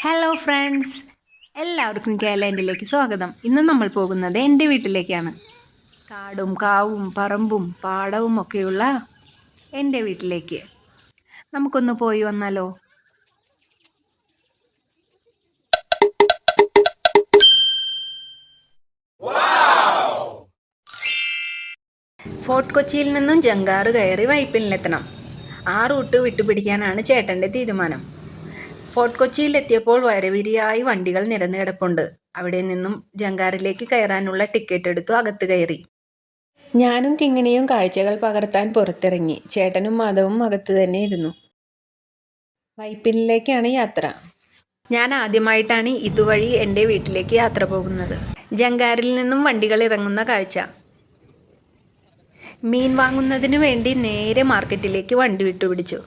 Hello friends, എല്ലാവർക്കും കേരളേൻ്റിലേക്ക് സ്വാഗതം. ഇന്ന് നമ്മൾ പോകുന്നത് എൻ്റെ വീട്ടിലേക്കാണ്. കാടും കാവും പറമ്പും പാടവും ഒക്കെയുള്ള എൻ്റെ വീട്ടിലേക്ക് നമുക്കൊന്ന് പോയി വന്നാലോ? ഫോർട്ട് കൊച്ചിയിൽ നിന്നും ജങ്കാറ് കയറി വൈപ്പിനിലെത്തണം. ആ റൂട്ട് വിട്ടുപിടിക്കാനാണ് ചേട്ടൻ്റെ തീരുമാനം. ഫോർട്ട് കൊച്ചിയിലെത്തിയപ്പോൾ വരവിരിയായി വണ്ടികൾ നിരന്ന് കിടപ്പുണ്ട്. അവിടെ നിന്നും ജങ്കാറിലേക്ക് കയറാനുള്ള ടിക്കറ്റ് എടുത്തു അകത്ത് കയറി. ഞാനും കിങ്ങിണിയും കാഴ്ചകൾ പകർത്താൻ പുറത്തിറങ്ങി. ചേട്ടനും മാധവും അകത്ത് തന്നെ ഇരുന്നു. വൈപ്പിനിലേക്കാണ് യാത്ര. ഞാൻ ആദ്യമായിട്ടാണ് ഇതുവഴി എൻ്റെ വീട്ടിലേക്ക് യാത്ര പോകുന്നത്. ജങ്കാറിൽ നിന്നും വണ്ടികൾ ഇറങ്ങുന്ന കാഴ്ച. മീൻ വാങ്ങുന്നതിനു വേണ്ടി നേരെ മാർക്കറ്റിലേക്ക് വണ്ടി വിട്ടുപിടിച്ചു.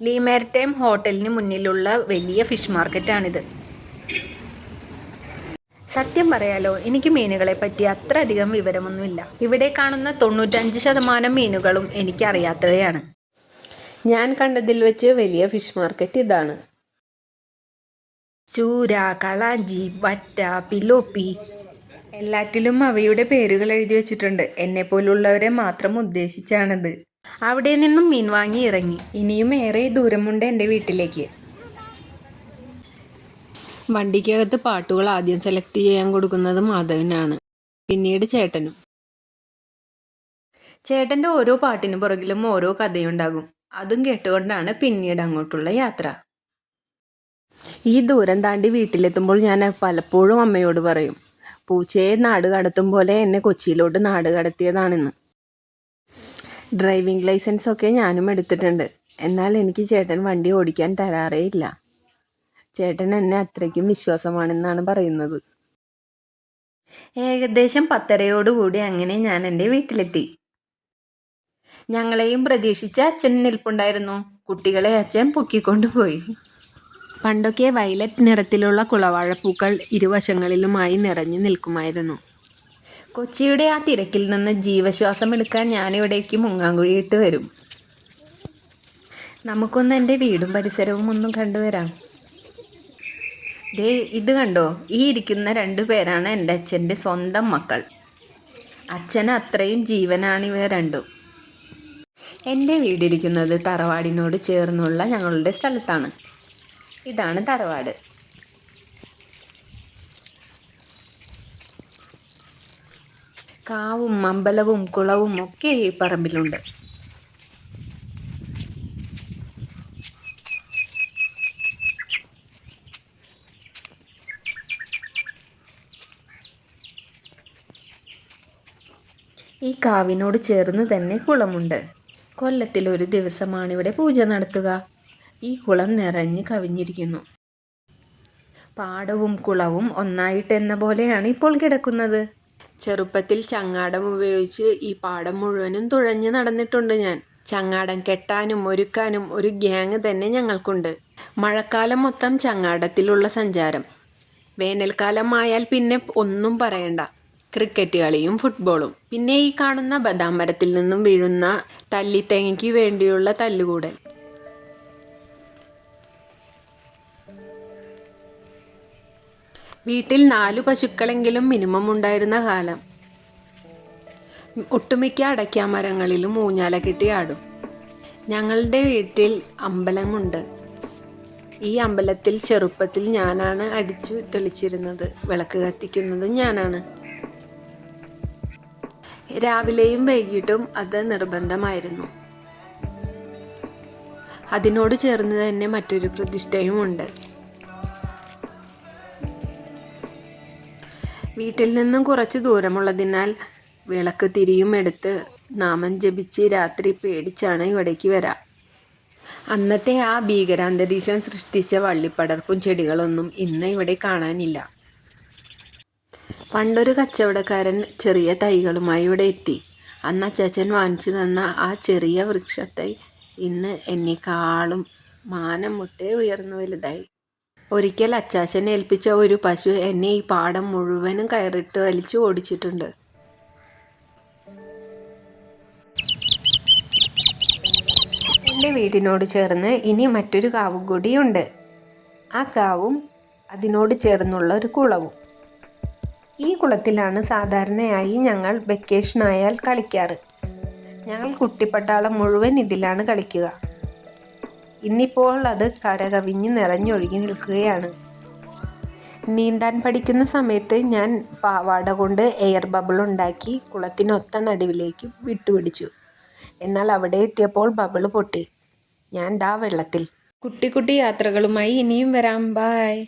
ലീ മാരിടൈം ഹോട്ടലിന് മുന്നിലുള്ള വലിയ ഫിഷ് മാർക്കറ്റാണിത്. സത്യം പറയാലോ, എനിക്ക് മീനുകളെ പറ്റി അത്ര അധികം വിവരമൊന്നുമില്ല. ഇവിടെ കാണുന്ന 95% മീനുകളും എനിക്കറിയാത്തവയാണ്. ഞാൻ കണ്ടതിൽ വെച്ച് വലിയ ഫിഷ് മാർക്കറ്റ് ഇതാണ്. ചൂര, കളാഞ്ചി, വറ്റ, പിലോപ്പി എല്ലാറ്റിലും അവയുടെ പേരുകൾ എഴുതി വെച്ചിട്ടുണ്ട്. എന്നെപ്പോലുള്ളവരെ മാത്രം ഉദ്ദേശിച്ചാണത്. അവിടെ നിന്നും മീൻ വാങ്ങി ഇറങ്ങി. ഇനിയും ഏറെ ദൂരമുണ്ട് എൻ്റെ വീട്ടിലേക്ക്. വണ്ടിക്കകത്ത് പാട്ടുകൾ ആദ്യം സെലക്ട് ചെയ്യാൻ കൊടുക്കുന്നത് മാധവനാണ്, പിന്നീട് ചേട്ടനും. ചേട്ടൻ്റെ ഓരോ പാട്ടിന് പുറകിലും ഓരോ കഥയുണ്ടാകും. അതും കേട്ടുകൊണ്ടാണ് പിന്നീട് അങ്ങോട്ടുള്ള യാത്ര. ഈ ദൂരം താണ്ടി വീട്ടിലെത്തുമ്പോൾ ഞാൻ പലപ്പോഴും അമ്മയോട് പറയും, പൂച്ചയെ നാട് കടത്തും പോലെ എന്നെ കൊച്ചിയിലോട്ട് നാട് കടത്തിയതാണെന്ന്. ഡ്രൈവിംഗ് ലൈസൻസ് ഒക്കെ ഞാനും എടുത്തിട്ടുണ്ട്. എന്നാൽ എനിക്ക് ചേട്ടൻ വണ്ടി ഓടിക്കാൻ തരാറേ ഇല്ല. ചേട്ടൻ എന്നെ അത്രയ്ക്കും വിശ്വാസമാണെന്നാണ് പറയുന്നത്. ഏകദേശം 10:30 അങ്ങനെ ഞാൻ എൻ്റെ വീട്ടിലെത്തി. ഞങ്ങളെയും പ്രതീക്ഷിച്ച് അച്ഛൻ നിൽപ്പുണ്ടായിരുന്നു. കുട്ടികളെ അച്ഛൻ പൊക്കിക്കൊണ്ടുപോയി. പണ്ടൊക്കെ വയലറ്റ് നിറത്തിലുള്ള കുളവാഴപ്പൂക്കൾ ഇരുവശങ്ങളിലുമായി നിറഞ്ഞു നിൽക്കുമായിരുന്നു. കൊച്ചിയുടെ ആ തിരക്കിൽ നിന്ന് ജീവശ്വാസം എടുക്കാൻ ഞാനിവിടേക്ക് മുങ്ങാങ്കുഴിയിട്ട് വരും. നമുക്കൊന്ന് എൻ്റെ വീടും പരിസരവും ഒന്നും കണ്ടുവരാം. ദേ ഇത് കണ്ടോ, ഈ ഇരിക്കുന്ന 2 പേരാണ് എൻ്റെ അച്ഛൻ്റെ സ്വന്തം മക്കൾ. അച്ഛന് അത്രയും ജീവനാണിവ രണ്ടും. എൻ്റെ വീടിരിക്കുന്നത് തറവാടിനോട് ചേർന്നുള്ള ഞങ്ങളുടെ സ്ഥലത്താണ്. ഇതാണ് തറവാട്. കാവും അമ്പലവും കുളവും ഒക്കെ ഈ പറമ്പിലുണ്ട്. ഈ കാവിനോട് ചേർന്ന് തന്നെ കുളമുണ്ട്. കൊല്ലത്തിൽ ഒരു ദിവസമാണ് ഇവിടെ പൂജ നടത്തുക. ഈ കുളം നിറഞ്ഞ് കവിഞ്ഞിരിക്കുന്നു. പാടവും കുളവും ഒന്നായിട്ടെന്ന പോലെയാണ് ഇപ്പോൾ കിടക്കുന്നത്. ചെറുപ്പത്തിൽ ചങ്ങാടം ഉപയോഗിച്ച് ഈ പാടം മുഴുവനും തുഴഞ്ഞ് നടന്നിട്ടുണ്ട് ഞാൻ. ചങ്ങാടം കെട്ടാനും ഒരുക്കാനും ഒരു ഗ്യാങ് തന്നെ ഞങ്ങൾക്കുണ്ട്. മഴക്കാലം മൊത്തം ചങ്ങാടത്തിലുള്ള സഞ്ചാരം. വേനൽക്കാലം ആയാൽ പിന്നെ ഒന്നും പറയണ്ട, ക്രിക്കറ്റ് കളിയും ഫുട്ബോളും. പിന്നെ ഈ കാണുന്ന ബദാം മരത്തിൽ നിന്നും വീഴുന്ന തല്ലിത്തേങ്ങയ്ക്ക് വേണ്ടിയുള്ള തല്ലുകൂടൽ. വീട്ടിൽ 4 പശുക്കളെങ്കിലും മിനിമം ഉണ്ടായിരുന്ന കാലം. ഒട്ടുമിക്ക അടയ്ക്കാമരങ്ങളിലും ഊഞ്ഞാല കെട്ടി ആടും. ഞങ്ങളുടെ വീട്ടിൽ അമ്പലമുണ്ട്. ഈ അമ്പലത്തിൽ ചെറുപ്പത്തിൽ ഞാനാണ് അടിച്ചു തെളിച്ചിരുന്നത്. വിളക്ക് കത്തിക്കുന്നതും ഞാനാണ്. രാവിലെയും വൈകിട്ടും അത് നിർബന്ധമായിരുന്നു. അതിനോട് ചേർന്ന് തന്നെ മറ്റൊരു പ്രതിഷ്ഠയും ഉണ്ട്. വീട്ടിൽ നിന്നും കുറച്ച് ദൂരമുള്ളതിനാൽ വിളക്ക് തിരിയും എടുത്ത് നാമം ജപിച്ച് രാത്രി പേടിച്ചാണ് ഇവിടേക്ക് വരാം. അന്നത്തെ ആ ഭീകരാന്തരീക്ഷം സൃഷ്ടിച്ച വള്ളിപ്പടർപ്പും ചെടികളൊന്നും ഇന്ന് ഇവിടെ കാണാനില്ല. പണ്ടൊരു കച്ചവടക്കാരൻ ചെറിയ തൈകളുമായി ഇവിടെ എത്തി. അന്ന് അച്ചാച്ചൻ വാങ്ങിച്ചു തന്ന ആ ചെറിയ വൃക്ഷത്തൈ ഇന്ന് എന്നെക്കാളും മാനം മുട്ടേ ഉയർന്നു വലുതായി. ഒരിക്കൽ അച്ചാച്ചൻ ഏൽപ്പിച്ച ഒരു പശു എന്നെ ഈ പാടം മുഴുവനും കയറിട്ട് വലിച്ചു ഓടിച്ചിട്ടുണ്ട്. എൻ്റെ വീടിനോട് ചേർന്ന് ഇനി മറ്റൊരു കാവും കൂടിയുണ്ട്. ആ കാവും അതിനോട് ചേർന്നുള്ള ഒരു കുളവും. ഈ കുളത്തിലാണ് സാധാരണയായി ഞങ്ങൾ വെക്കേഷനായാൽ കളിക്കാറ്. ഞങ്ങൾ കുട്ടിപ്പട്ടാളം മുഴുവൻ ഇതിലാണ് കളിക്കുക. ഇന്നിപ്പോൾ അത് കരകവിഞ്ഞ് നിറഞ്ഞൊഴുകി നിൽക്കുകയാണ്. നീന്താൻ പഠിക്കുന്ന സമയത്ത് ഞാൻ പാവാട കൊണ്ട് എയർ ബബിൾ ഉണ്ടാക്കി കുളത്തിനൊത്ത നടുവിലേക്ക് വിട്ടുപിടിച്ചു. എന്നാൽ അവിടെ എത്തിയപ്പോൾ ബബിൾ പൊട്ടി. ഞാൻ വെള്ളത്തിൽ. കുട്ടി കുട്ടി യാത്രകളുമായി ഇനിയും വരാം. ബൈ.